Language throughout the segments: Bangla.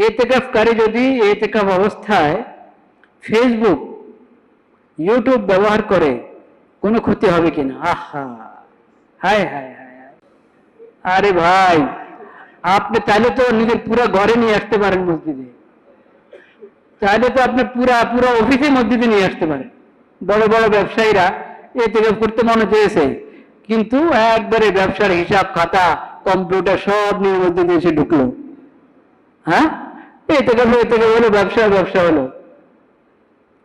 এতেকাফকারী যদি এতেকাফ অবস্থায় ফেসবুক ইউটিউব ব্যবহার করে কোনো ক্ষতি হবে কিনা? আহা, হায় হায় হায় হায়। আরে ভাই, আপনি চাইলে তো নিজের পুরো ঘরে নিয়ে আসতে পারেন মসজিদে, চাইলে তো আপনি পুরো অফিসে মসজিদে নিয়ে আসতে পারেন। বড় বড় ব্যবসায়ীরা এতেকাফ করতে মনে চেয়েছে, কিন্তু একবারে ব্যবসার হিসাব খাতা কম্পিউটার সব নিয়ে মসজিদে এসে ঢুকলো। হ্যাঁ, এতেকাফ হলো, ব্যবসা হলো।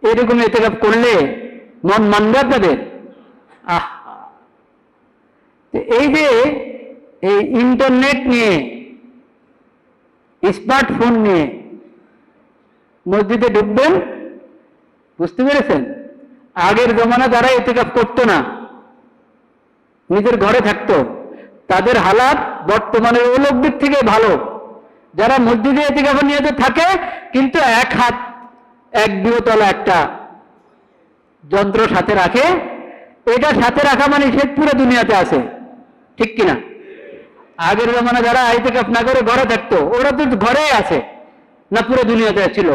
এরকম এতেকাফ করলে মন মানবে আপনাদের? আহ, এই যে এই ইন্টারনেট নিয়ে, স্মার্টফোন নিয়ে মসজিদে ঢুকবেন, বুঝতে পেরেছেন? আগের জমানা যারা এতেকাফ করতো না, নিজের ঘরে থাকতো, তাদের হালাত বর্তমানে অলৌকিক থেকে ভালো। যারা মসজিদে এতেকাফ নিয়ে থাকে, কিন্তু এক হাত এক বিয়তলা একটা যন্ত্র সাথে রাখে, এটা সাথে রাখা মানে সে পুরো দুনিয়াতে আছে, ঠিক কিনা? আগের জমানা যারা এতেকাফ না করে ঘরে থাকতো, ওরা তো ঘরেই আছে না, পুরো দুনিয়াতে ছিল?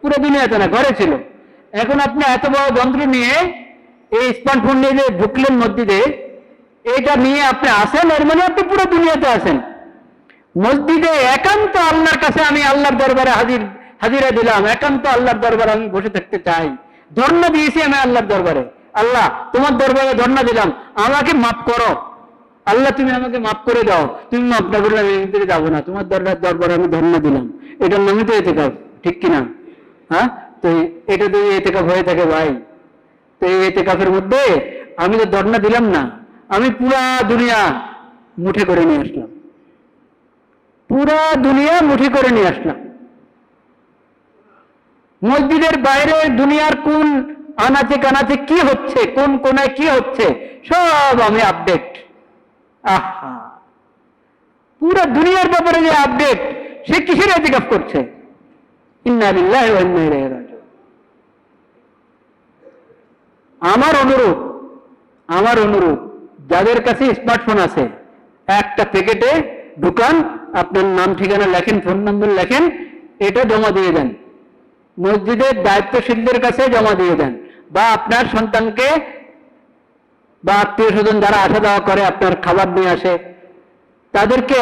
পুরো দুনিয়াতে না, ঘরে ছিল। এখন আপনি এত বড় যন্ত্র নিয়ে, এই স্মার্টফোন নিয়ে যে ঢুকলেন মসজিদে, এটা নিয়ে আপনি আসেন, এর মানে আপনি পুরো দুনিয়াতে আছেন। মসজিদে একান্ত আল্লাহর কাছে আমি আল্লাহর দরবারে হাজিরা দিলাম, একান্ত আল্লাহর দরবারে আমি বসে থাকতে চাই, ধর্ণা দিয়েছি আমি আল্লাহর দরবারে। আল্লাহ, তোমার দরবারে ধর্ণা দিলাম, আমাকে মাফ করো। আল্লাহ, তুমি আমাকে মাফ করে দাও, তুমি মাফ না করলে আমি এদিকে যাবো না, তোমার দরবারে আমি ধর্ণা দিলাম। এটার নামই তো এতেকাফ, ঠিক কিনা? হ্যাঁ, তো এটা তো এতেকাফ হয়ে থাকে ভাই। তো এই এতেকাফের মধ্যে আমি তো ধর্ণা দিলাম না, আমি পুরা দুনিয়া মুঠে করে নিয়ে আসলাম, পুরা দুনিয়া মুঠি করে নিয়ে আসলাম। মসজিদের বাইরে দুনিয়ার কোন আনাচে কানাচে কি হচ্ছে, কোন কোনায় কি হচ্ছে, সব আমি আপডেট। আহা, পুরা দুনিয়ার ব্যাপারে যে আপডেট, সে কিসের ইতিকাফ করছে? ইন্না লিল্লাহি ওয়া ইন্না ইলাইহি রাজিউন। আমার অনুরোধ, যাদের কাছে স্মার্টফোন আছে, একটা প্যাকেটে ঢুকান, আপনার নাম ঠিকানা লেখেন, ফোন নম্বর লেখেন, এটা জমা দিয়ে দেন, মসজিদের দায়িত্বশীলদের কাছে জমা দিয়ে দেন, বা আপনার সন্তানকে বা আত্মীয় স্বজন যারা আসা যাওয়া করে, আপনার খাবার নিয়ে আসে, তাদেরকে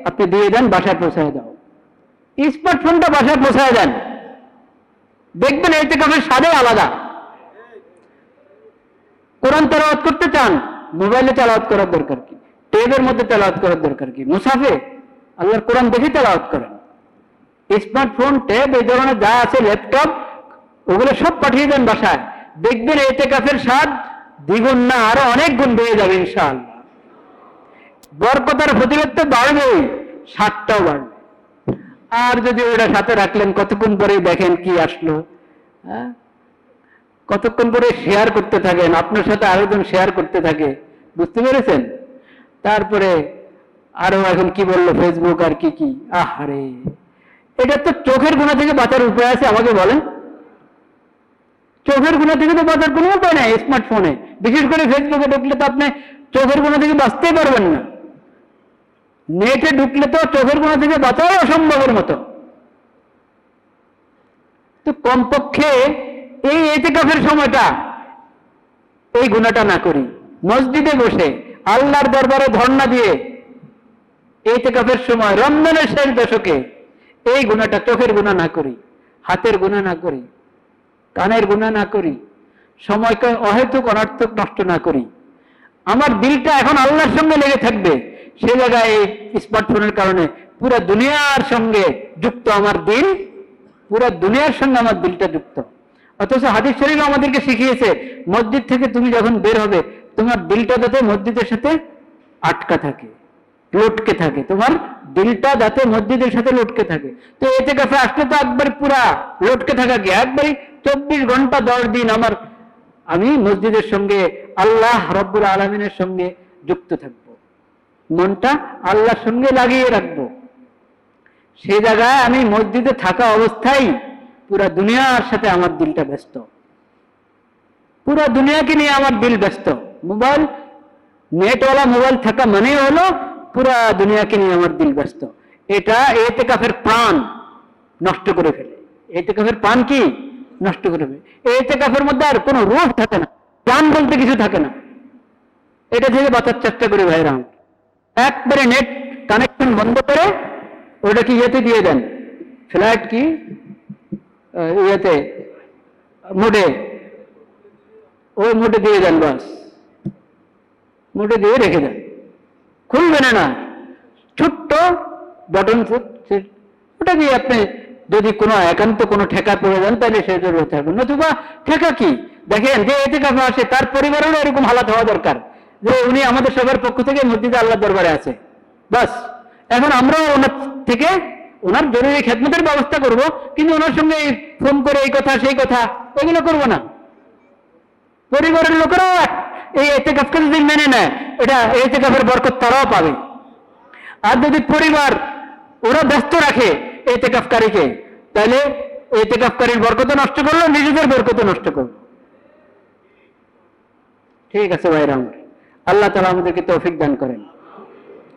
আপনি দিয়ে দেন, বাসায় পৌঁছায় দাও। স্মার্টফোনটা বাসায় পৌঁছায় দেন, দেখবেন ইতিকাফের স্বাদই আলাদা। কোরআন তেলাওয়াত করতে চান, মোবাইলে তেলাওয়াত করার দরকার কি? টেবের মধ্যে তেলাওয়াত করার দরকার কি? মুসাফে আল্লাহর কোরআন দেখে তেলাওয়াত করেন। স্মার্টফোন, ট্যাব, এই ধরনের যা আছে, ল্যাপটপ, ওগুলো সব পাঠিয়ে দেন বাসায়, দেখবেন ইতিকাফের স্বাদ দ্বিগুণ না আরো অনেক গুণ বেড়ে যাবে ইনশাআল্লাহ। বরকতার ফজিলত তো বাড়বেই, স্বাদটাও বাড়বে। আর যদি ওটা সাথে রাখলেন, কতক্ষণ পরে দেখেন কি আসলো, হ্যাঁ, কতক্ষণ পরে শেয়ার করতে থাকেন, আপনার সাথে আরেকজন শেয়ার করতে থাকে, বুঝতে পেরেছেন? তারপরে আরো এখন কি বললো ফেসবুক আর কি কি, আহারে, এটা তো চোখের গুণা থেকে বাঁচার উপায় আছে? আমাকে বলেন। চোখের গুণা থেকে তো বাঁচার কোনো উপায় নাই স্মার্টফোনে, বিশেষ করে ফেসবুকে ঢুকলে তো আপনি চোখের গুণা থেকে বাঁচতেই পারবেন না। নেটে ঢুকলে তো চোখের গুণা থেকে বাঁচাই অসম্ভবের মতো। তো কমপক্ষে এই ইতিকাফের সময়টা এই গুণাটা না করি, মসজিদে বসে আল্লাহর দরবারে ধর্ণা দিয়ে ইতিকাফের সময় রমজানের শেষ দশকে এই গুণাটা, চোখের গুণা না করি, হাতের গুণা না করি, কানের গুণা না করি, সময়কে অহেতুক অনর্থক নষ্ট না করি, আমার দিলটা এখন আল্লাহর সঙ্গে লেগে থাকবে। সে জায়গায় এই স্মার্টফোনের কারণে পুরো দুনিয়ার সঙ্গে যুক্ত আমার দিল, পুরো দুনিয়ার সঙ্গে আমার দিলটা যুক্ত। অথচ হাদিস শরীফ আমাদেরকে শিখিয়েছে, মসজিদ থেকে তুমি যখন বের হবে, তোমার দিলটা যাতে মসজিদের সাথে আটকা থাকে, লটকে থাকে, তোমার দিলটা যাতে মসজিদের সাথে লটকে থাকে। তো ইতিকাফে আসলে তো একবারে পুরা লটকে থাকা কি, একবারে 24 ঘন্টা 10 দিন আমি মসজিদের সঙ্গে, আল্লাহ রব্বুল আলামিনের সঙ্গে যুক্ত থাকব, মনটা আল্লাহর সঙ্গে লাগিয়ে রাখবো। সে জায়গায় আমি মসজিদে থাকা অবস্থায় পুরা দুনিয়ার সাথে আমার দিলটা ব্যস্ত, পুরা দুনিয়াকে নিয়ে আমার দিল ব্যস্ত। মোবাইল, নেটওয়ালা মোবাইল থাকা মানে হলো পুরা দুনিয়াকে নিয়ে আমার দিল ব্যস্ত। এটা ইতিকাফের প্রাণ, নষ্ট করে ফেলে। এতেকাফের পান কি নষ্ট করে ফেলে। এতেকাফের মধ্যে আর কোনো রূহ থাকে না, প্রাণ বলতে কিছু থাকে না। এটা থেকে বাঁচার চেষ্টা করি ভাইরা। একবারে নেট কানেকশন বন্ধ করে ওটা কি ইয়েতে দিয়ে দেন, ফ্ল্যাট কি ইয়েতে মোডে, ওই মোডে দিয়ে দেন, বাস মোডে দিয়ে রেখে দেন, খুলবে না। ছোট্ট বটন, ওটা দিয়ে আপনি যদি কোনো একান্ত কোনো ঠেকা পড়ে যান তাহলে সে জরুরত থাকবে, নতুবা ঠেকা কি। দেখেন যে এতেকাফে আসে তার পরিবারেরও এরকম হালাত হওয়া দরকার যে উনি আমাদের সবার পক্ষ থেকে মসজিদে আল্লাহর দরবারে আছে, বাস। এখন আমরাও ওনার থেকে ওনার জরুরি খেদমতের ব্যবস্থা করব, কিন্তু ওনার সঙ্গে ফোন করে এই কথা সেই কথা এগুলো করবো না। পরিবারের লোকেরাও এই এতেকাফকে যদি মেনে নেয়, এটা এতেকাফের বরকত তারাও পাবে। আর যদি পরিবার ওরা ব্যস্ত রাখে এতেকাফকারীকে, তাহলে এতেকাফকারীর বরকত নষ্ট করলো, নিজেদের বরকত নষ্ট করলো। ঠিক আছে ভাইরা আমার, আল্লাহ তাআলা আমাদেরকে তৌফিক দান করেন।